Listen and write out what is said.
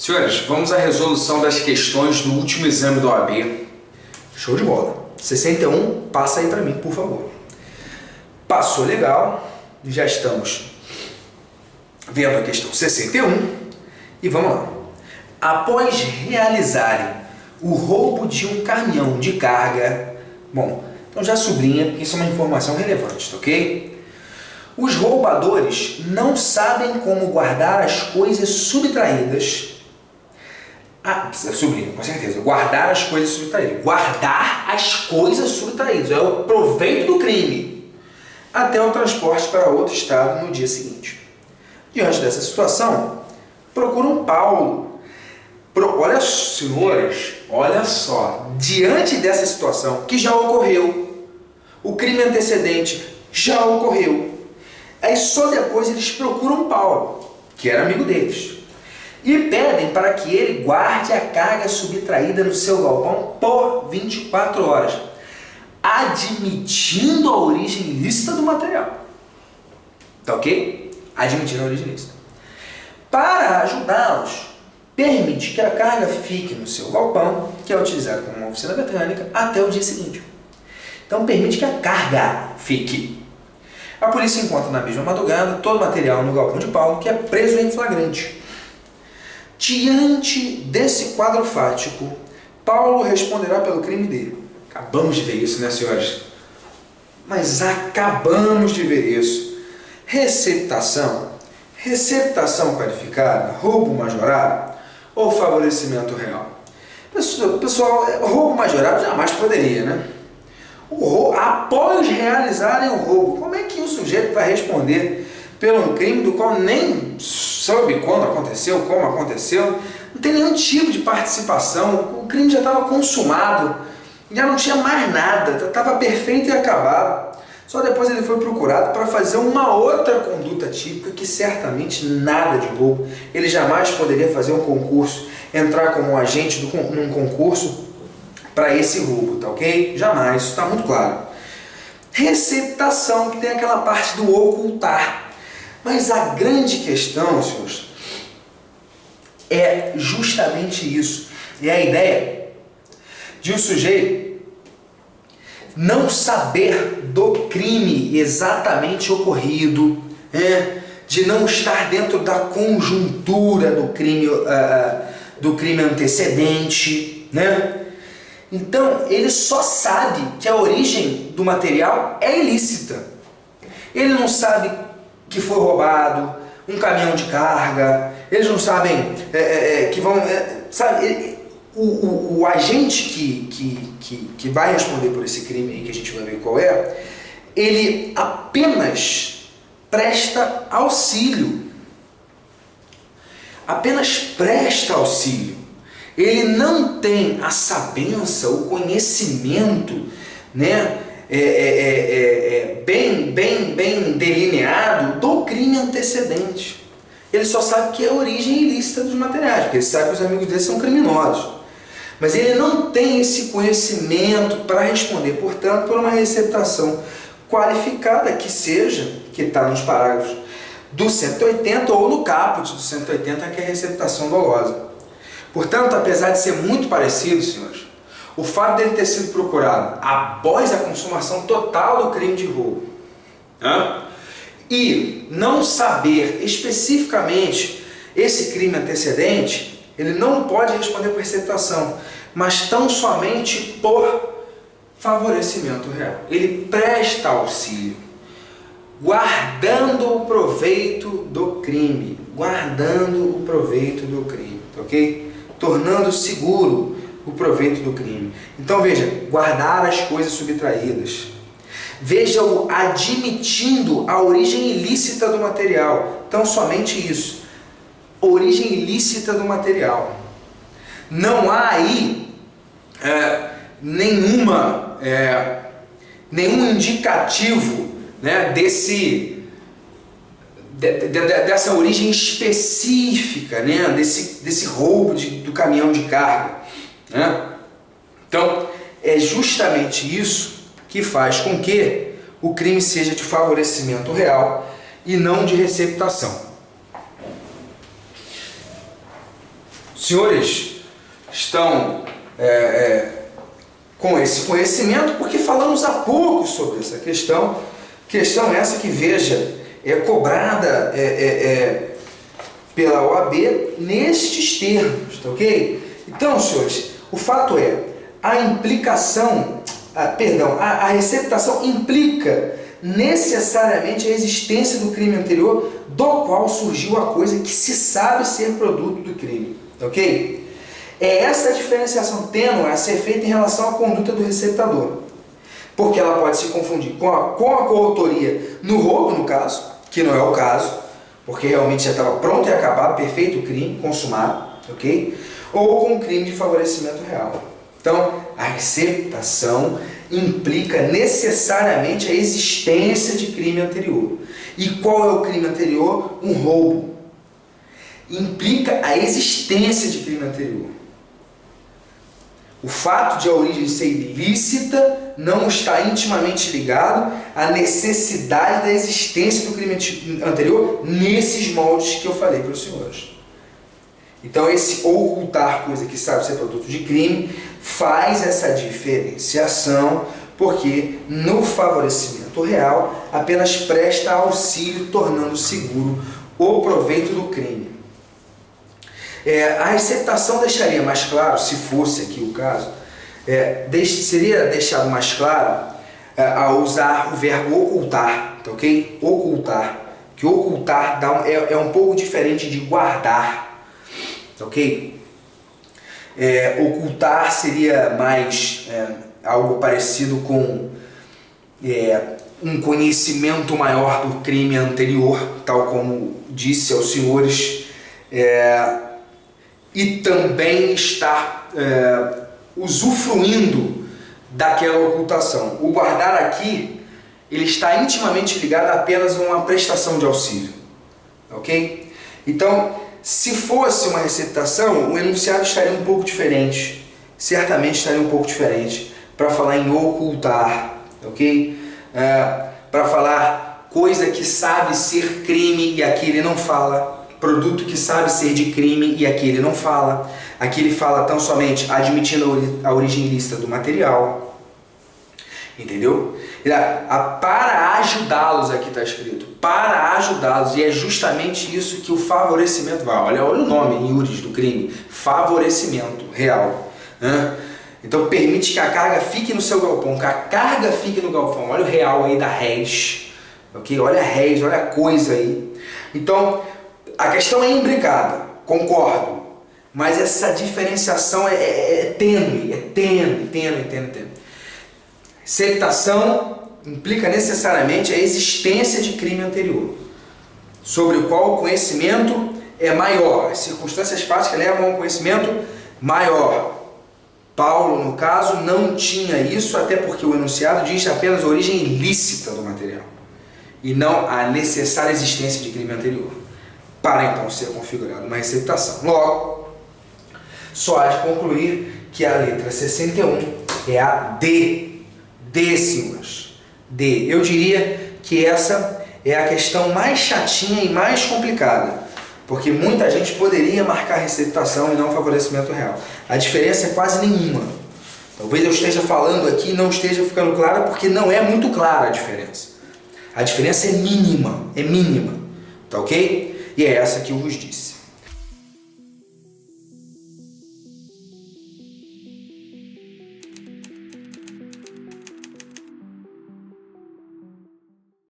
Senhores, vamos à resolução das questões do último exame do OAB. Show de bola. 61, passa aí para mim, por favor. Passou legal. Já estamos vendo a questão 61. E vamos lá. Após realizarem o roubo de um caminhão de carga... Bom, então já sublinha, porque isso é uma informação relevante, tá ok? Os roubadores não sabem como guardar as coisas subtraídas. Sublinha, com certeza. Guardar as coisas subtraídas. Guardar as coisas subtraídas. É o proveito do crime. Até o transporte para outro estado no dia seguinte. Diante dessa situação, procuram Paulo. Olha, senhores, olha só. Diante dessa situação que já ocorreu, o crime antecedente já ocorreu. Aí só depois eles procuram Paulo, que era amigo deles. E pedem para que ele guarde a carga subtraída no seu galpão por 24 horas, admitindo a origem ilícita do material. Tá ok? Admitindo a origem ilícita. Para ajudá-los, permite que a carga fique no seu galpão, que é utilizado como uma oficina mecânica, até o dia seguinte. Então permite que a carga fique. A polícia encontra na mesma madrugada todo o material no galpão de Paulo, que é preso em flagrante. Diante desse quadro fático, Paulo responderá pelo crime dele. Acabamos de ver isso, né, senhores? Mas acabamos de ver isso. Receptação qualificada, roubo majorado ou favorecimento real? Pessoal, roubo majorado jamais poderia, né? Após realizarem o roubo, como é que o sujeito vai responder pelo crime do qual nem sabe quando aconteceu, como aconteceu? Não tem nenhum tipo de participação, o crime já estava consumado, já não tinha mais nada, estava perfeito e acabado. Só depois ele foi procurado para fazer uma outra conduta típica que certamente nada de roubo. Ele jamais poderia fazer um concurso, entrar como um agente num concurso para esse roubo, tá ok? Jamais, isso está muito claro. Receptação, que tem aquela parte do ocultar. Mas a grande questão, senhores, é justamente isso. É a ideia de um sujeito não saber do crime exatamente ocorrido, de não estar dentro da conjuntura do crime antecedente, né? Então, ele só sabe que a origem do material é ilícita. Ele não sabe que foi roubado um caminhão de carga, eles não sabem que vão... O agente que vai responder por esse crime aí, que a gente vai ver qual é, ele apenas presta auxílio. Apenas presta auxílio. Ele não tem a sabença, o conhecimento, né, bem delineado do crime antecedente. Ele só sabe que é a origem ilícita dos materiais, porque ele sabe que os amigos dele são criminosos. Mas ele não tem esse conhecimento para responder, portanto, por uma receptação qualificada que está nos parágrafos do 180 ou no caput do 180, que é a receptação dolosa. Portanto, apesar de ser muito parecido, senhores, o fato dele ter sido procurado após a consumação total do crime de roubo e não saber especificamente esse crime antecedente, ele não pode responder por receptação, mas tão somente por favorecimento real. Ele presta auxílio, guardando o proveito do crime, ok? Tornando seguro o proveito do crime. Então veja, guardar as coisas subtraídas. Veja-o admitindo a origem ilícita do material. Então somente isso. Origem ilícita do material. Não há aí nenhum indicativo, né, dessa origem específica, né, desse roubo do caminhão de carga, né? Então, é justamente isso que faz com que o crime seja de favorecimento real e não de receptação. Os senhores estão com esse conhecimento porque falamos há pouco sobre essa questão essa que, veja, é cobrada pela OAB nestes termos, tá ok? Então, senhores, o fato é, a receptação implica necessariamente a existência do crime anterior do qual surgiu a coisa que se sabe ser produto do crime, tá ok? É essa diferenciação tênue a ser feita em relação à conduta do receptador, porque ela pode se confundir com a coautoria no roubo, no caso, que não é o caso, porque realmente já estava pronto e acabado, perfeito o crime, consumado, ok? Ou com o crime de favorecimento real. Então, a receptação implica necessariamente a existência de crime anterior. E qual é o crime anterior? Um roubo. Implica a existência de crime anterior. O fato de a origem ser ilícita não está intimamente ligado à necessidade da existência do crime anterior nesses moldes que eu falei para os senhores. Então, esse ocultar coisa que sabe ser produto de crime faz essa diferenciação, porque no favorecimento real apenas presta auxílio, tornando seguro o proveito do crime. A receptação deixaria mais claro, se fosse aqui o caso, seria deixado mais claro ao usar o verbo ocultar, tá ok? Ocultar, que ocultar é um pouco diferente de guardar, tá ok? Ocultar seria mais algo parecido com um conhecimento maior do crime anterior, tal como disse aos senhores, e também estar usufruindo daquela ocultação. O guardar aqui, ele está intimamente ligado apenas a uma prestação de auxílio, ok? Então, se fosse uma receptação, o enunciado estaria um pouco diferente, certamente estaria um pouco diferente, para falar em ocultar, ok? Para falar coisa que sabe ser crime e aqui ele não fala, produto que sabe ser de crime e aqui ele não fala, aqui ele fala tão somente admitindo a origem ilícita do material, entendeu? Para ajudá-los, aqui está escrito, para ajudá-los, e é justamente isso que o favorecimento vai. Olha o nome em iuris do crime, favorecimento real, né? Então permite que a carga fique no seu galpão, que a carga fique no galpão. Olha o real aí da res, ok? Olha a res, olha a coisa aí. Então a questão é imbricada, concordo, mas essa diferenciação é tênue. Receptação implica necessariamente a existência de crime anterior, sobre o qual o conhecimento é maior. As circunstâncias fáticas levam a um conhecimento maior. Paulo, no caso, não tinha isso, até porque o enunciado diz apenas a origem ilícita do material, e não a necessária existência de crime anterior, para então ser configurada uma receptação. Logo, só há de concluir que a letra 61 é a D, senhores. D. Eu diria que essa é a questão mais chatinha e mais complicada, porque muita gente poderia marcar receptação e não favorecimento real. A diferença é quase nenhuma. Talvez eu esteja falando aqui e não esteja ficando claro, porque não é muito clara a diferença. A diferença é mínima, tá ok? E é essa que eu vos disse.